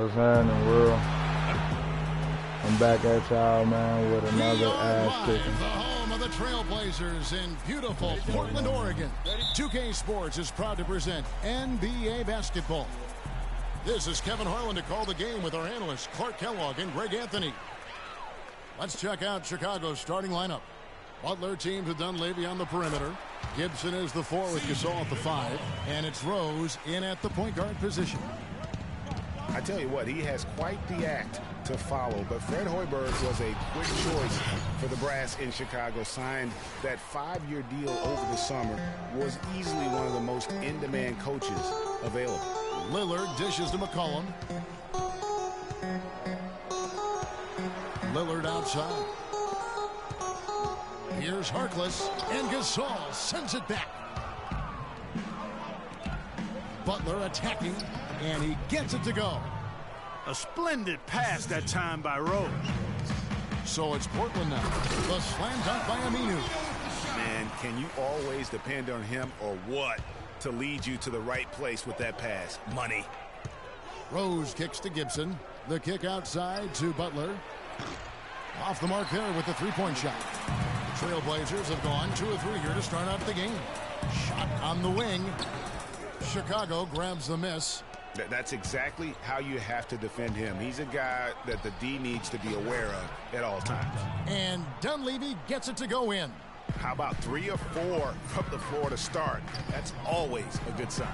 What's happening, world? I'm back at y'all, man, with another ass kicking. The home of the Trailblazers in beautiful Portland, Oregon. 2K Sports is proud to present NBA basketball. This is Kevin Harlan to call the game with our analysts Clark Kellogg and Greg Anthony. Let's check out Chicago's starting lineup. Butler teams with Dunleavy on the perimeter. Gibson is the 4 with Gasol at the 5. And it's Rose in at the point guard position. I tell you what, he has quite the act to follow, but Fred Hoiberg was a quick choice for the brass in Chicago. Signed that 5-year deal over the summer, was easily one of the most in-demand coaches available. Lillard dishes to McCollum. Lillard outside. Here's Harkless, and Gasol sends it back. Butler attacking, and he gets it to go. A splendid pass that time by Rose. So it's Portland now. The slam dunk by Aminu. Man, can you always depend on him or what to lead you to the right place with that pass? Money. Rose kicks to Gibson. The kick outside to Butler. Off the mark there with the three-point shot. The Trailblazers have gone 2 of 3 here to start out the game. Shot on the wing. Chicago grabs the miss. That's exactly how you have to defend him. He's a guy that the D needs to be aware of at all times. And Dunleavy gets it to go in. How about 3 or 4 from the floor to start? That's always a good sign.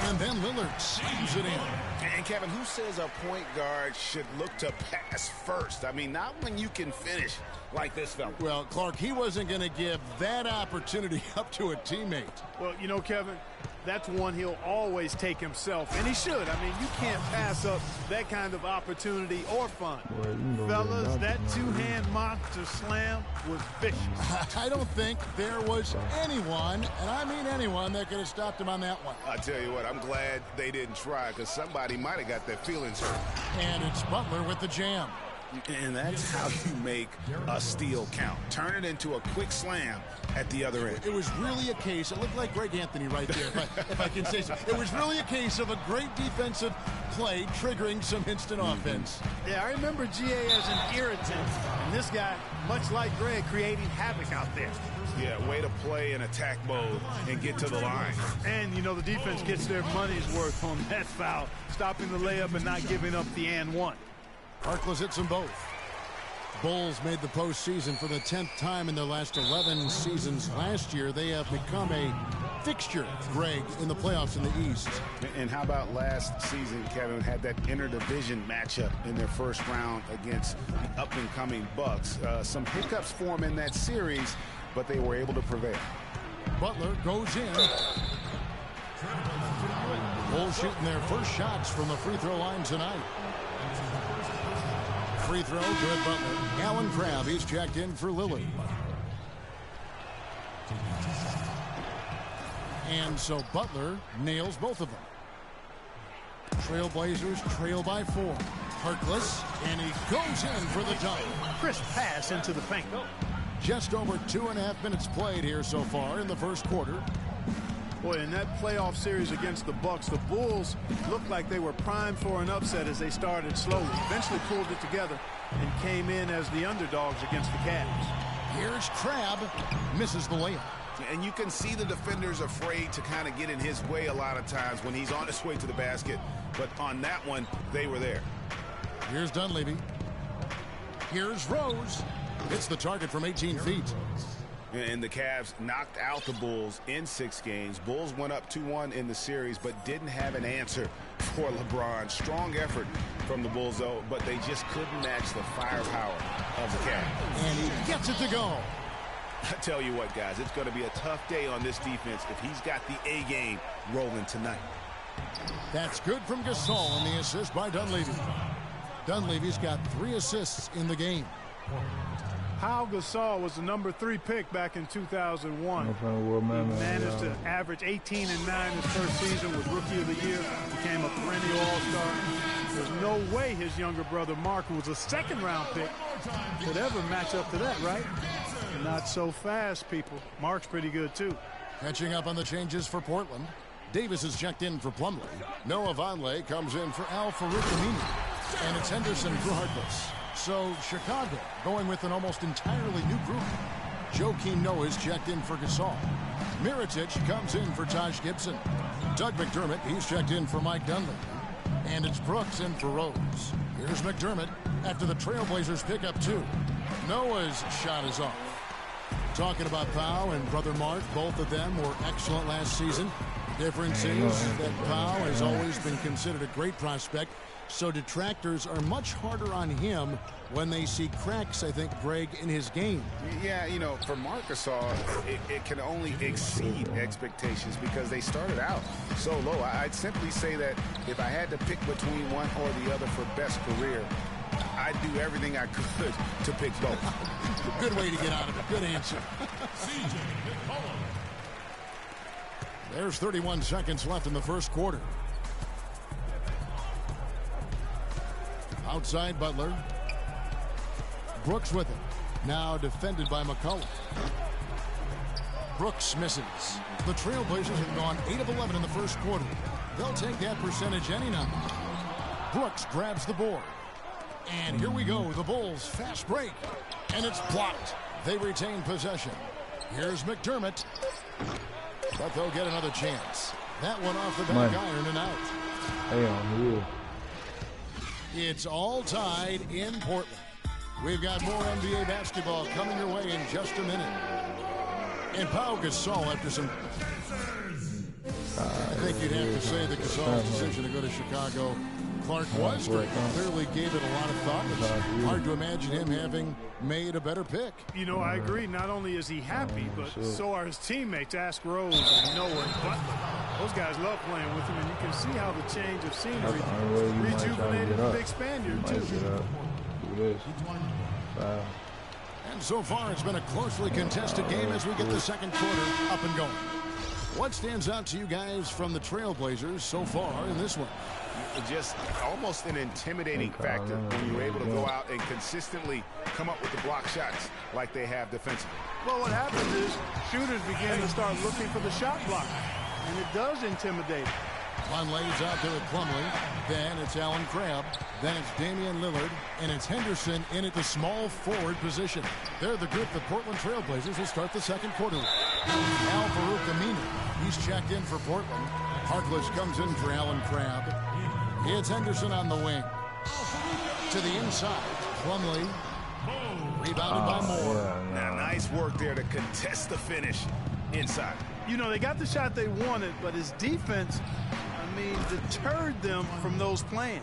And then Lillard slams it in. And Kevin, who says a point guard should look to pass first? I mean, not when you can finish like this fella. Well, Clark, he wasn't going to give that opportunity up to a teammate. Well, you know, Kevin, that's one he'll always take himself, and he should. I mean, you can't pass up that kind of opportunity or fun. Boy, Fellas, that two-hand monster slam was vicious. I don't think there was anyone, and I mean anyone, that could have stopped him on that one. I tell you what, I'm glad they didn't try, because somebody might have got their feelings hurt. And it's Butler with the jam. And that's how you make a steal count. Turn it into a quick slam at the other end. It was really a case, it looked like Greg Anthony right there, if I can say so. It was really a case of a great defensive play triggering some instant offense. Yeah, I remember GA as an irritant, and this guy, much like Greg, creating havoc out there. Yeah, way to play in attack mode and get to the line. And, you know, the defense gets their money's worth on that foul, stopping the layup and not giving up the and one. Harkless hits them both. Bulls made the postseason for the 10th time in their last 11 seasons. Last year, they have become a fixture, Greg, in the playoffs in the East. And how about last season, Kevin, had that interdivision matchup in their first round against the up-and-coming Bucks. Some hiccups for them in that series, but they were able to prevail. Butler goes in. Bulls shooting their first shots from the free throw line tonight. Free throw, good Butler. Alan Crabb, he's checked in for Lillard. And so Butler nails both of them. Trailblazers trail by 4. Harkless, and he goes in for the dunk. Crisp pass into the paint. Just over 2.5 minutes played here so far in the first quarter. Boy, in that playoff series against the Bucks, the Bulls looked like they were primed for an upset as they started slowly. Eventually pulled it together and came in as the underdogs against the Cavs. Here's Crabb, misses the layup. And you can see the defenders afraid to kind of get in his way a lot of times when he's on his way to the basket. But on that one, they were there. Here's Dunleavy. Here's Rose. Hits the target from 18 feet. And the Cavs knocked out the Bulls in 6 games. Bulls went up 2-1 in the series, but didn't have an answer for LeBron. Strong effort from the Bulls, though, but they just couldn't match the firepower of the Cavs. And he gets it to go. I tell you what, guys, it's going to be a tough day on this defense if he's got the A game rolling tonight. That's good from Gasol, and the assist by Dunleavy. Dunleavy's got 3 assists in the game. Pau Gasol was the number 3 pick back in 2001. He managed to average 18 and 9 his first season, was Rookie of the Year, became a perennial All-Star. There's no way his younger brother Mark, who was a second-round pick, could ever match up to that, right? Not so fast, people. Mark's pretty good, too. Catching up on the changes for Portland. Davis is checked in for Plumlee. Noah Vonleh comes in for Al Farouk Aminu. And it's Henderson for Harkless. So Chicago going with an almost entirely new group. Joakim Noah's checked in for Gasol. Mirotic comes in for Taj Gibson. Doug McDermott, he's checked in for Mike Dunleavy. And it's Brooks in for Rose. Here's McDermott after the Trailblazers pick up 2. Noah's shot is off. Talking about Pau and brother Mark, both of them were excellent last season. Difference is that Pau has always been considered a great prospect, so detractors are much harder on him when they see cracks, I think, Greg, in his game. Yeah, you know, for Marc Gasol, it can only exceed expectations because they started out so low. I'd simply say that if I had to pick between one or the other for best career, I'd do everything I could to pick both. Good way to get out of it. Good answer. There's 31 seconds left in the first quarter. Outside Butler. Brooks with it. Now defended by McCollum. Brooks misses. The Trailblazers have gone 8 of 11 in the first quarter. They'll take that percentage any night. Brooks grabs the board. And here we go. The Bulls fast break. And it's blocked. They retain possession. Here's McDermott. But they'll get another chance. That one off the back iron and out. It's all tied in Portland. We've got more NBA basketball coming your way in just a minute. And Pau Gasol after some... I think you'd have to say that Gasol's decision to go to Chicago, Clark, was great. Clearly gave it a lot of thought. It's hard to imagine him having made a better pick. You know, I agree. Not only is he happy, but so are his teammates. Ask Rose and Noah and Butler. Those guys love playing with him, and you can see how the change of scenery rejuvenated the big Spaniard, too. And so far, it's been a closely contested game as we get the second quarter up and going. What stands out to you guys from the Trailblazers so far in this one? Just almost an intimidating factor when you're able to go out and consistently come up with the block shots like they have defensively. Well, what happens is shooters begin to start looking for the shot block, and it does intimidate. Conley's out there with Plumlee. Then it's Allen Crabbe. Then it's Damian Lillard. And it's Henderson in at the small forward position. They're the group the Portland Trailblazers will start the second quarter with. Al-Farouq Aminu, he's checked in for Portland. Harkless comes in for Allen Crabbe. It's Henderson on the wing. To the inside. Plumlee. Rebounded by Moore. Now, nice work there to contest the finish inside. You know, they got the shot they wanted, but his defense, deterred them from those playing.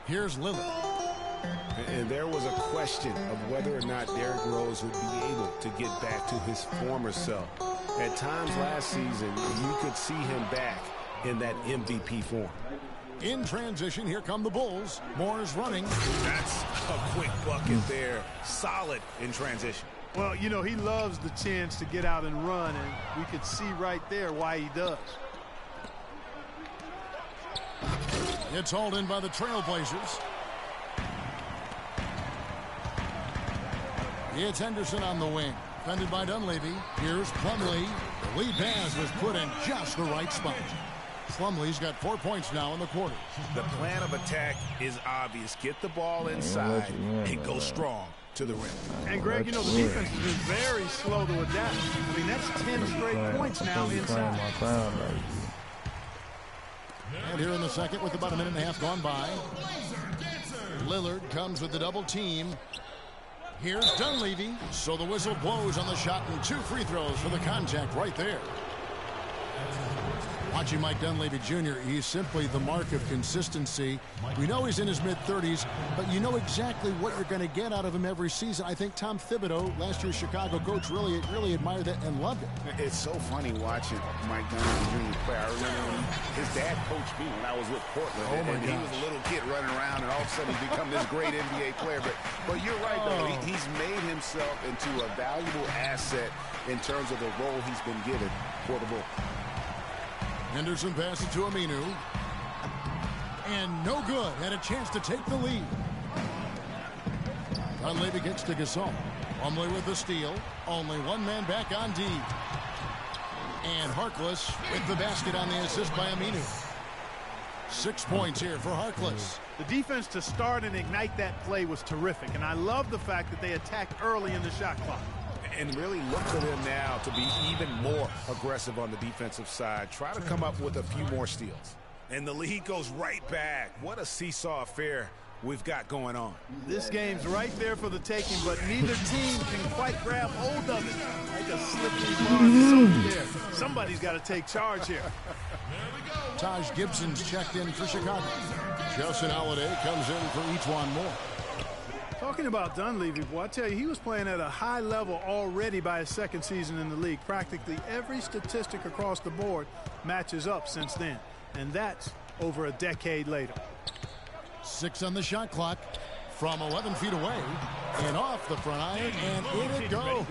Here's Lillard. And there was a question of whether or not Derrick Rose would be able to get back to his former self. At times last season, you could see him back in that MVP form. In transition, here come the Bulls. Moore's running. That's a quick bucket there. Solid in transition. Well, you know, he loves the chance to get out and run, and we could see right there why he does. It's hauled in by the Trailblazers. It's Henderson on the wing. Defended by Dunleavy. Here's Plumlee. The lead pass was put in just the right spot. Plumlee's got 4 points now in the quarter. The plan of attack is obvious. Get the ball inside and go strong to the rim. And Greg, you know, the defense has been very slow to adapt. That's 10 straight points now inside. And here in the second with about a minute and a half gone by. Lillard comes with the double team. Here's Dunleavy. So the whistle blows on the shot and 2 free throws for the contact right there. Watching Mike Dunleavy Jr., he's simply the mark of consistency. We know he's in his mid-30s, but you know exactly what you're going to get out of him every season. I think Tom Thibodeau, last year's Chicago coach, really admired it and loved it. It's so funny watching Mike Dunleavy Jr. play. I remember when his dad coached me when I was with Portland, and he was a little kid running around, and all of a sudden he's become this great NBA player. But you're right, though. He's made himself into a valuable asset in terms of the role he's been given for the Bulls. Henderson passes to Aminu. And no good. Had a chance to take the lead. Dunleavy gets to Gasol. Plumlee with the steal. Only one man back on D. And Harkless with the basket on the assist by Aminu. 6 points here for Harkless. The defense to start and ignite that play was terrific, and I love the fact that they attacked early in the shot clock. And really look for them now to be even more aggressive on the defensive side. Try to come up with a few more steals. And the lead goes right back. What a seesaw affair we've got going on. This game's right there for the taking, but neither team can quite grab hold of it. Like a slippery ball there. Somebody's got to take charge here. Taj Gibson's checked in for Chicago. Justin Holiday comes in for each one more. Talking about Dunleavy, boy, I tell you, he was playing at a high level already by his second season in the league. Practically every statistic across the board matches up since then. And that's over a decade later. 6 on the shot clock from 11 feet away and off the front iron, and in it goes.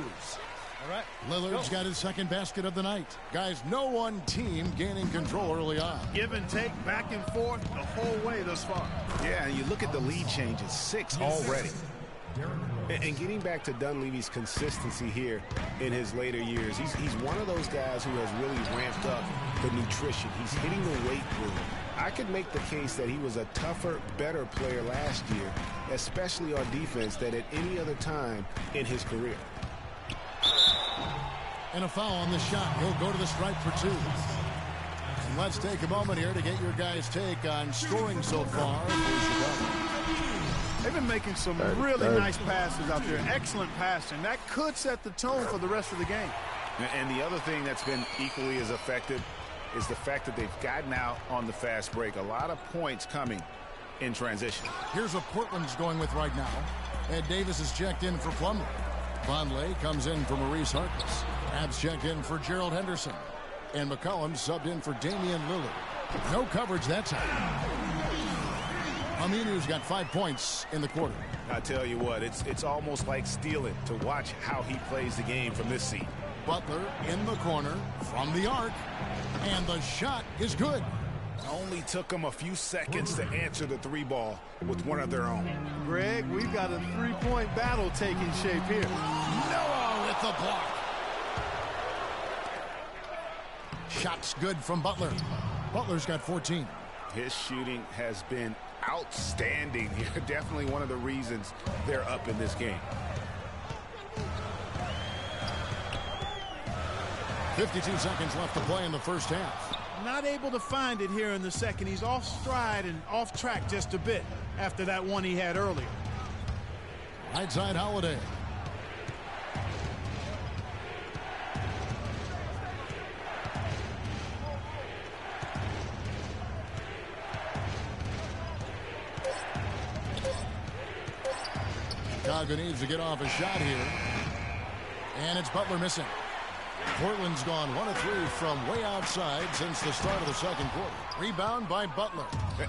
All right. Lillard's got his second basket of the night. Guys, no one team gaining control early on. Give and take, back and forth the whole way thus far. Yeah, and you look at the lead changes, 6 already. And getting back to Dunleavy's consistency here in his later years, he's one of those guys who has really ramped up the nutrition. He's hitting the weight room. I could make the case that he was a tougher, better player last year, especially on defense, than at any other time in his career. And a foul on the shot. He'll go to the stripe for 2. And let's take a moment here to get your guys' take on scoring so far for Chicago. They've been making some really nice passes out there. Excellent passing. That could set the tone for the rest of the game. And the other thing that's been equally as effective is the fact that they've gotten out on the fast break. A lot of points coming in transition. Here's what Portland's going with right now. Ed Davis is checked in for Plumlee. Vonleh comes in for Maurice Harkless. Abs checked in for Gerald Henderson. And McCollum subbed in for Damian Lillard. No coverage that time. Aminu's got 5 points in the quarter. I tell you what, it's almost like stealing to watch how he plays the game from this seat. Butler in the corner from the arc. And the shot is good. Only took them a few seconds to answer the 3 ball with one of their own. Greg, we've got a 3-point battle taking shape here. Noah with the block. Shots good from Butler. Butler's got 14. His shooting has been outstanding here. Definitely one of the reasons they're up in this game. 52 seconds left to play in the first half. Not able to find it here in the second. He's off stride and off track just a bit after that one he had earlier. Right side Holiday. Chicago needs to get off a shot here. And it's Butler missing. Portland's gone 1 of 3 from way outside since the start of the second quarter. Rebound by Butler.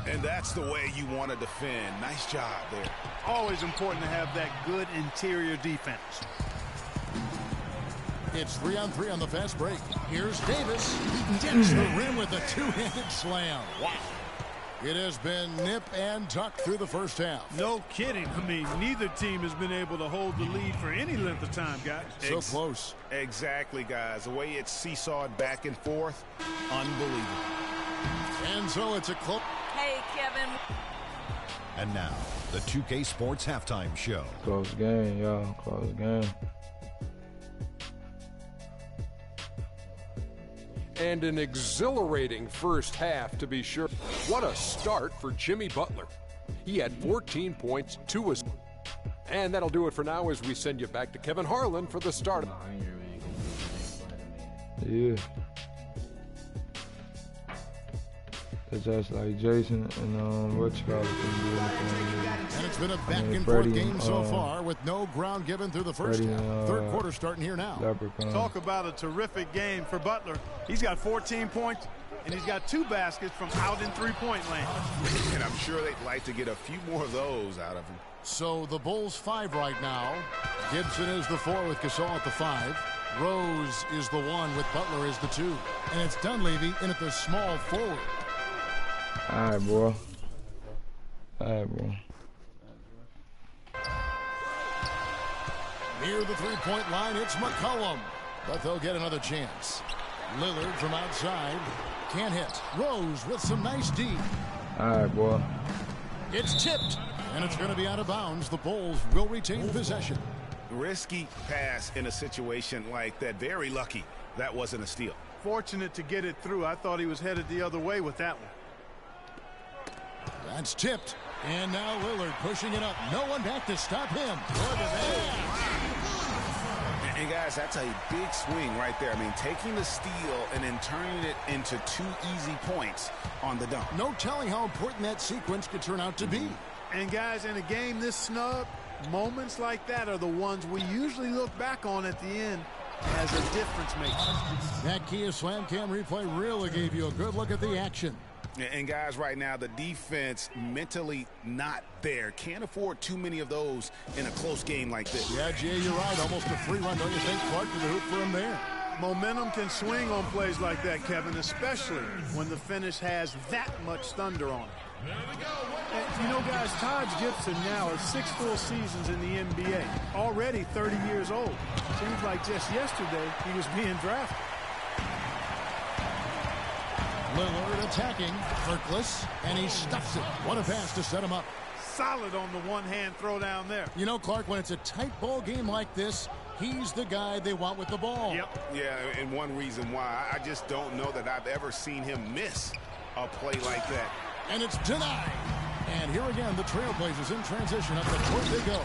And that's the way you want to defend. Nice job there. Always important to have that good interior defense. It's 3-on-3 on the fast break. Here's Davis. Gets the rim with a 2-handed slam. Wow. It has been nip and tuck through the first half. No kidding. I mean, neither team has been able to hold the lead for any length of time, guys. So close. Exactly, guys. The way it's seesawed back and forth, unbelievable. And so it's a close. Hey, Kevin. And now, the 2K Sports Halftime Show. Close game, y'all. Close game. And an exhilarating first half, to be sure. What a start for Jimmy Butler. He had 14 points, 2 assists. And that'll do it for now as we send you back to Kevin Harlan for the start. Yeah. It's just like Jason and what you call it. And it's been a back-and-forth game so far with no ground given through the first half. Third quarter starting here now. Talk about a terrific game for Butler. He's got 14 points, and he's got 2 baskets from out in three-point land. And I'm sure they'd like to get a few more of those out of him. So the Bulls 5 right now. Gibson is the 4 with Gasol at the 5. Rose is the 1 with Butler as the 2. And it's Dunleavy in at the small forward. All right, bro. All right, bro. Near the three-point line, it's McCollum. But they'll get another chance. Lillard from outside. Can't hit. Rose with some nice D. All right, boy. It's tipped, and it's going to be out of bounds. The Bulls will retain possession. Risky pass in a situation like that. Very lucky that wasn't a steal. Fortunate to get it through. I thought he was headed the other way with that one. That's tipped. And now Lillard pushing it up. No one back to stop him. And guys, that's a big swing right there. I mean, taking the steal and then turning it into 2 easy points on the dunk. No telling how important that sequence could turn out to be. And guys, in a game this snug, moments like that are the ones we usually look back on at the end as a difference maker. That Kia Slam Cam replay really gave you a good look at the action. And guys, right now, the defense mentally not there. Can't afford too many of those in a close game like this. Yeah, Jay, you're right. Almost a free run. Don't you think? Clark to the hoop for him there. Momentum can swing on plays like that, Kevin, especially when the finish has that much thunder on it. And, you know, guys, Taj Gibson now has 6 full seasons in the NBA. Already 30 years old. Seems like just yesterday he was being drafted. Lillard attacking. Kirkless, and he stuffs it. What a pass to set him up. Solid on the one-hand throw down there. You know, Clark, when it's a tight ball game like this, he's the guy they want with the ball. Yep. Yeah, and one reason why, I just don't know that I've ever seen him miss a play like that. And it's denied. And here again, the Trailblazers in transition. Up the court they go.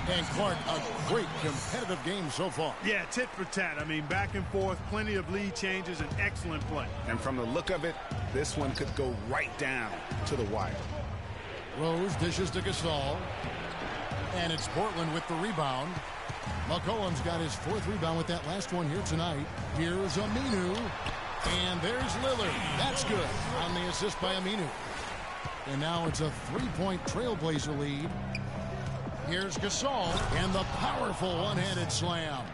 And Clark, a great competitive game so far. Yeah, tit for tat. I mean, back and forth, plenty of lead changes, and excellent play. And from the look of it, this one could go right down to the wire. Rose dishes to Gasol. And it's Portland with the rebound. McCollum's got his 4th rebound with that last one here tonight. Here's Aminu. And there's Lillard. That's good on the assist by Aminu. And now it's a 3-point Trailblazer lead. Here's Gasol and the powerful one-handed slam.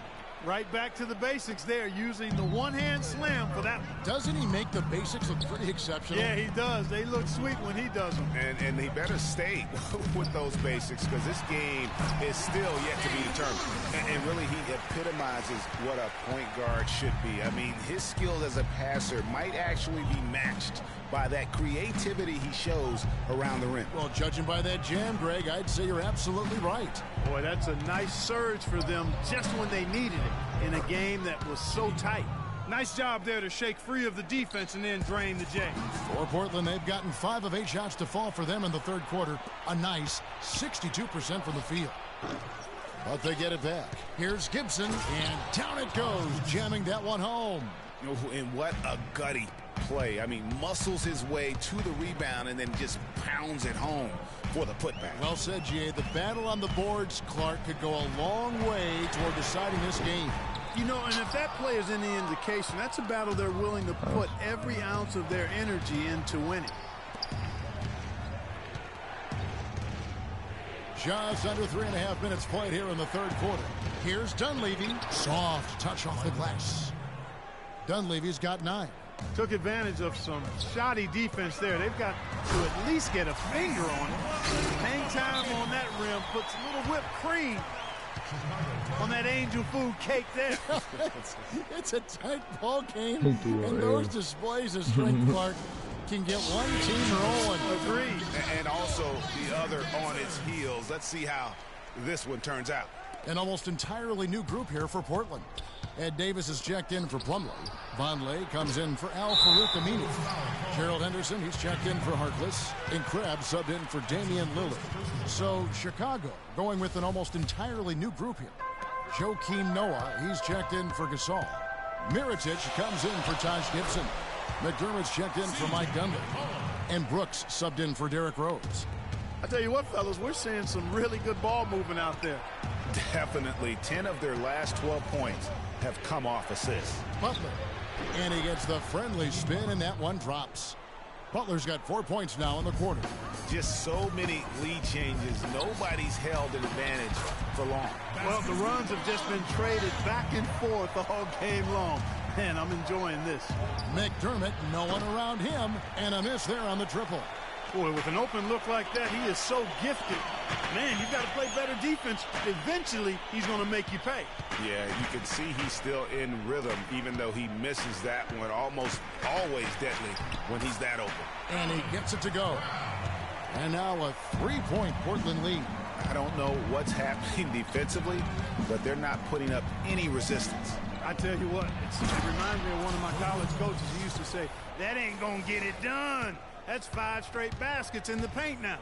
Right back to the basics there, using the one-hand slam for that. Doesn't he make the basics look pretty exceptional? Yeah, he does. They look sweet when he does them. And he better stay with those basics, because this game is still yet to be determined. And really, he epitomizes what a point guard should be. I mean, his skills as a passer might actually be matched by that creativity he shows around the rim. Well, judging by that jam, Greg, I'd say you're absolutely right. Boy, that's a nice surge for them just when they needed it in a game that was so tight. Nice job there to shake free of the defense and then drain the J. For Portland, they've gotten 5 of 8 shots to fall for them in the 3rd quarter. A nice 62% from the field. But they get it back. Here's Gibson, and down it goes, jamming that one home. And what a gutty play. I mean, muscles his way to the rebound and then just pounds it home for the putback. Well said, G.A. The battle on the boards, Clark, could go a long way toward deciding this game. You know, and if that play is any indication, that's a battle they're willing to put every ounce of their energy into winning. Just under 3.5 minutes played here in the 3rd quarter. Here's Dunleavy. Soft touch off the glass. Dunleavy's got 9. Took advantage of some shoddy defense there. They've got to at least get a finger on it. Hang time on that rim. Puts a little whipped cream on that angel food cake there. It's a tight ball game, and those displays of strength, Clark, can get one team rolling. Agreed. And also the other on its heels. Let's see how this one turns out. An almost entirely new group here for Portland. Ed Davis is checked in for Plumlee. Vonleh comes in for Al-Farouq Aminu. Gerald Henderson, he's checked in for Harkless. And Krabs subbed in for Damian Lillard. So Chicago going with an almost entirely new group here. Joakim Noah, he's checked in for Gasol. Mirotic comes in for Taj Gibson. McDermott's checked in for Mike Dunleavy. And Brooks subbed in for Derrick Rose. I tell you what, fellas, we're seeing some really good ball moving out there. Definitely. 10 of their last 12 points have come off assists. Butler. And he gets the friendly spin, and that one drops. Butler's got 4 points now in the quarter. Just so many lead changes. Nobody's held an advantage for long. Well, the runs have just been traded back and forth all game long. Man, I'm enjoying this. McDermott, no one around him, and a miss there on the triple. Boy, with an open look like that, he is so gifted. Man, you've got to play better defense. Eventually, he's going to make you pay. Yeah, you can see he's still in rhythm, even though he misses that one. Almost always deadly when he's that open. And he gets it to go. And now a 3-point Portland lead. I don't know what's happening defensively, but they're not putting up any resistance. I tell you what, it reminds me of one of my college coaches. He used to say, that ain't going to get it done. That's 5 straight baskets in the paint now.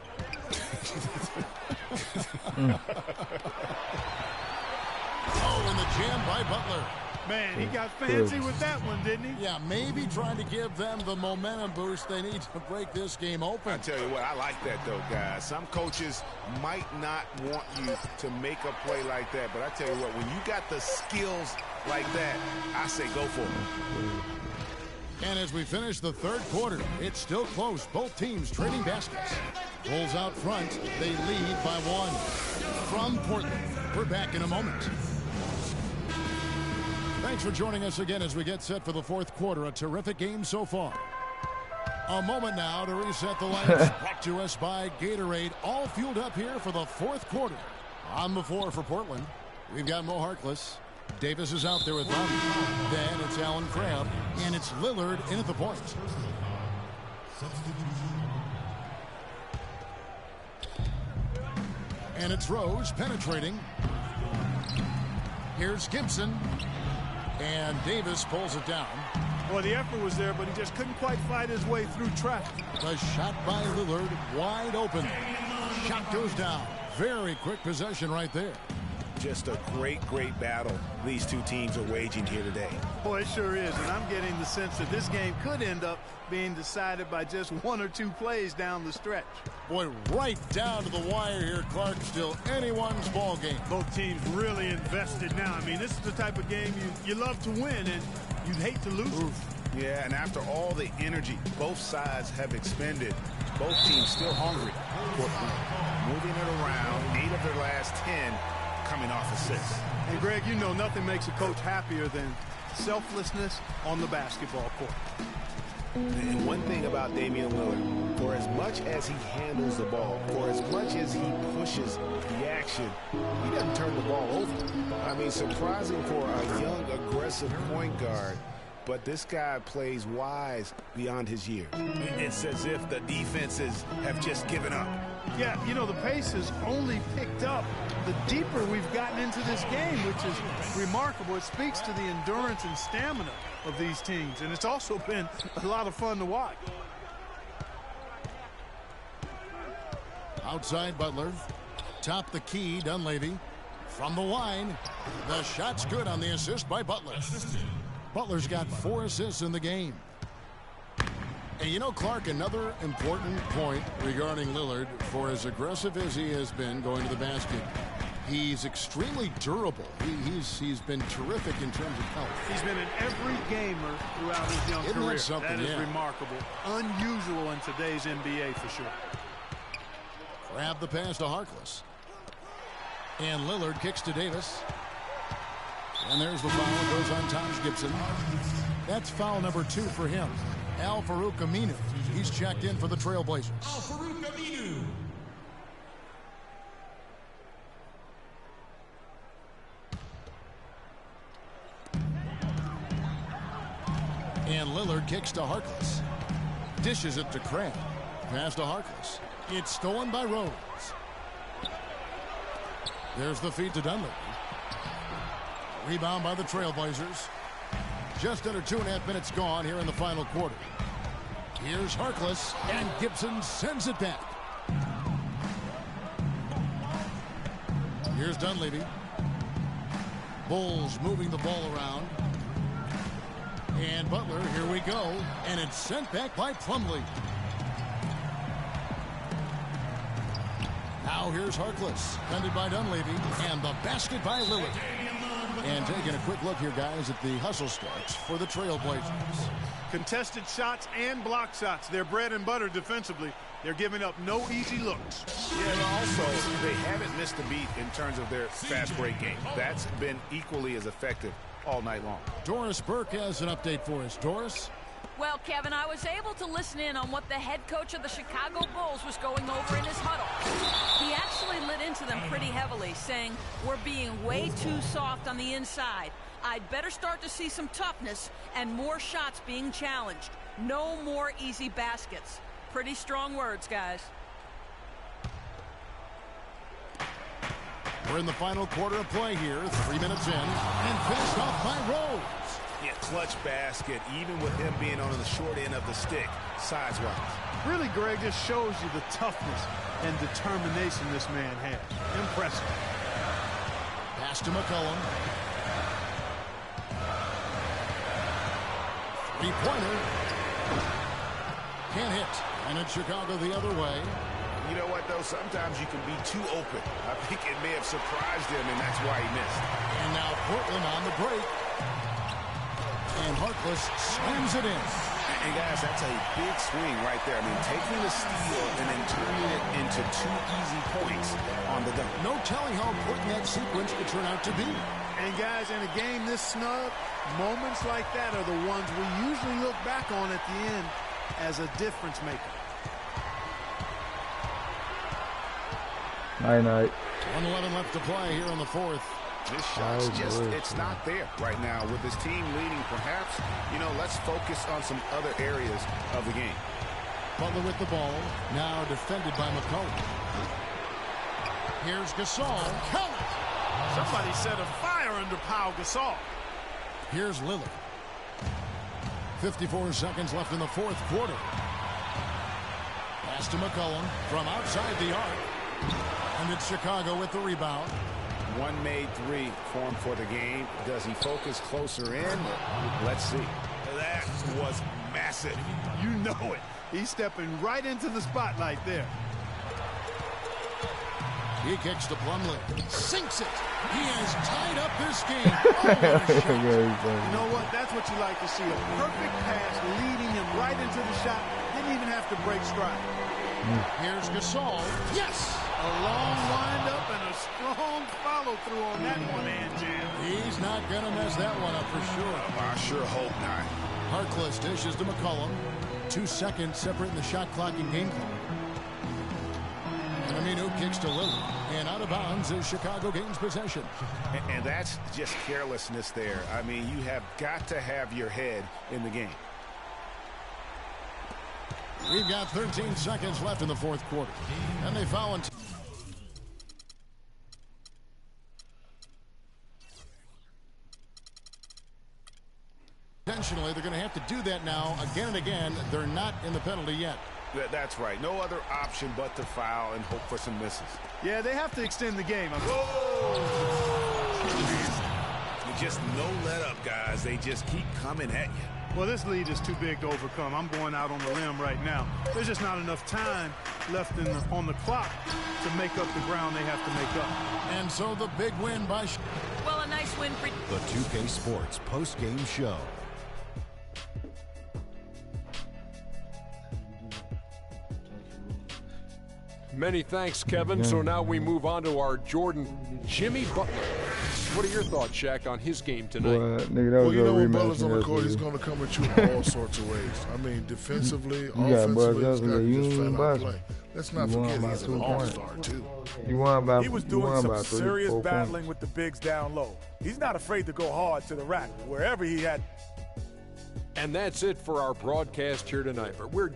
Oh, and the jam by Butler. Man, he got fancy with that one, didn't he? Yeah, maybe trying to give them the momentum boost they need to break this game open. I tell you what, I like that, though, guys. Some coaches might not want you to make a play like that, but I tell you what, when you got the skills like that, I say go for it. And as we finish the third quarter, it's still close. Both teams trading baskets. Bulls out front. They lead by 1. From Portland, we're back in a moment. Thanks for joining us again as we get set for the fourth quarter. A terrific game so far. A moment now to reset the lights. Brought to us by Gatorade. All fueled up here for the fourth quarter. On the floor for Portland, we've got Mo Harkless. Davis is out there with them. Then it's Allen Crabbe, and it's Lillard in at the point. And it's Rose penetrating. Here's Gibson. And Davis pulls it down. Well, the effort was there, but he just couldn't quite fight his way through traffic. The shot by Lillard, wide open. Shot goes down. Very quick possession right there. Just a great battle these two teams are waging here today. Boy, it sure is, and I'm getting the sense that this game could end up being decided by just 1 or 2 plays down the stretch. Boy, right down to the wire here, Clark. Still anyone's ball game. Both teams really invested now. I mean, this is the type of game you love to win, and you'd hate to lose it. Yeah, and after all the energy both sides have expended, both teams still hungry. Moving it around, 8 of their last 10 coming off assists. And Greg, you know nothing makes a coach happier than selflessness on the basketball court. And one thing about Damian Lillard, for as much as he handles the ball, for as much as he pushes the action, he doesn't turn the ball over. I mean, surprising for a young, aggressive point guard, but this guy plays wise beyond his years. It's as if the defenses have just given up. Yeah, you know, the pace has only picked up the deeper we've gotten into this game, which is remarkable. It speaks to the endurance and stamina of these teams, and it's also been a lot of fun to watch. Outside Butler. Top the key, Dunleavy. From the line. The shot's good on the assist by Butler. Butler's got 4 assists in the game. And you know, Clark, another important point regarding Lillard, for as aggressive as he has been going to the basket, he's extremely durable. He's been terrific in terms of health. He's been an every gamer throughout his young career. That is remarkable. Unusual in today's NBA for sure. Grab the pass to Harkless. And Lillard kicks to Davis. And there's the foul. Goes on Taj Gibson. That's foul number 2 for him. Al-Farouq Aminu. He's checked in for the Trailblazers. Al-Farouq Aminu. And Lillard kicks to Harkless. Dishes it to Crabbe. Pass to Harkless. It's stolen by Rose. There's the feed to Dunleavy. Rebound by the Trailblazers. Just under 2.5 minutes gone here in the final quarter. Here's Harkless, and Gibson sends it back. Here's Dunleavy. Bulls moving the ball around. And Butler, here we go. And it's sent back by Plumlee. Now here's Harkless, defended by Dunleavy, and the basket by Lillard. And taking a quick look here, guys, at the hustle starts for the Trailblazers. Contested shots and block shots. They're bread and butter defensively. They're giving up no easy looks. Yeah, but also, they haven't missed a beat in terms of their fast break game. That's been equally as effective all night long. Doris Burke has an update for us. Doris? Well, Kevin, I was able to listen in on what the head coach of the Chicago Bulls was going over in his huddle. He actually lit into them pretty heavily, saying, "We're being way too soft on the inside. I'd better start to see some toughness and more shots being challenged. No more easy baskets." Pretty strong words, guys. We're in the final quarter of play here, 3 minutes in, and finished off by Rose. Yeah, clutch basket, even with him being on the short end of the stick, size-wise. Really, Greg, just shows you the toughness and determination this man had. Impressive. Pass to McCollum. Three-pointer. Can't hit. And it's Chicago the other way. You know what, though? Sometimes you can be too open. I think it may have surprised him, and that's why he missed. And now Portland on the break. And Harkless slams it in. And, guys, that's a big swing right there. I mean, taking the steal and then turning it into 2 easy points on the dunk. No telling how important that sequence could turn out to be. And, guys, in a game this snug, moments like that are the ones we usually look back on at the end as a difference maker. Night. 1:11 left to play here in the fourth. This shot's it's not there right now. With his team leading, perhaps, let's focus on some other areas of the game. Butler with the ball, now defended by McCollum. Here's Gasol. Count it! Somebody set a fire under Pau Gasol. Here's Lillard. 54 seconds left in the fourth quarter. Pass to McCollum from outside the arc. And it's Chicago with the rebound. One made three for him for the game. Does he focus closer in? Let's see. That was massive. You know it. He's stepping right into the spotlight there. He kicks to Plumlee. Sinks it. He has tied up this game. Oh, what a shot. You know what? That's what you like to see. A perfect pass leading him right into the shot. Didn't even have to break stride. Here's Gasol. Yes! A long wind-up and a strong follow-through on that one-hand jam. He's not going to mess that one up for sure. I sure hope not. Harkless dishes to McCollum. 2 seconds separating the shot clock and game clock. And Aminu kicks to Lillard. And out of bounds as Chicago gains possession. And that's just carelessness there. I mean, you have got to have your head in the game. We've got 13 seconds left in the fourth quarter. And they foul. Intentionally, they're going to have to do that now again and again. They're not in the penalty yet. That's right. No other option but to foul and hope for some misses. Yeah, they have to extend the game. Just no let up, guys. They just keep coming at you. Well, this lead is too big to overcome. I'm going out on the limb right now. There's just not enough time left on the clock to make up the ground they have to make up. And so the big win by... Well, a nice win for... The 2K Sports post-game show. Many thanks, Kevin. So now we move on to our Jordan, Jimmy Butler. What are your thoughts, Shaq, on his game tonight? Well, you know when Butler's on the court, he's going to come at you in all sorts of ways. I mean, defensively, offensively, he's got just flat-out play. Let's not forget he's an all-star, too. He was doing some serious battling with the bigs down low. He's not afraid to go hard to the rack, wherever he had. And that's it for our broadcast here tonight. We're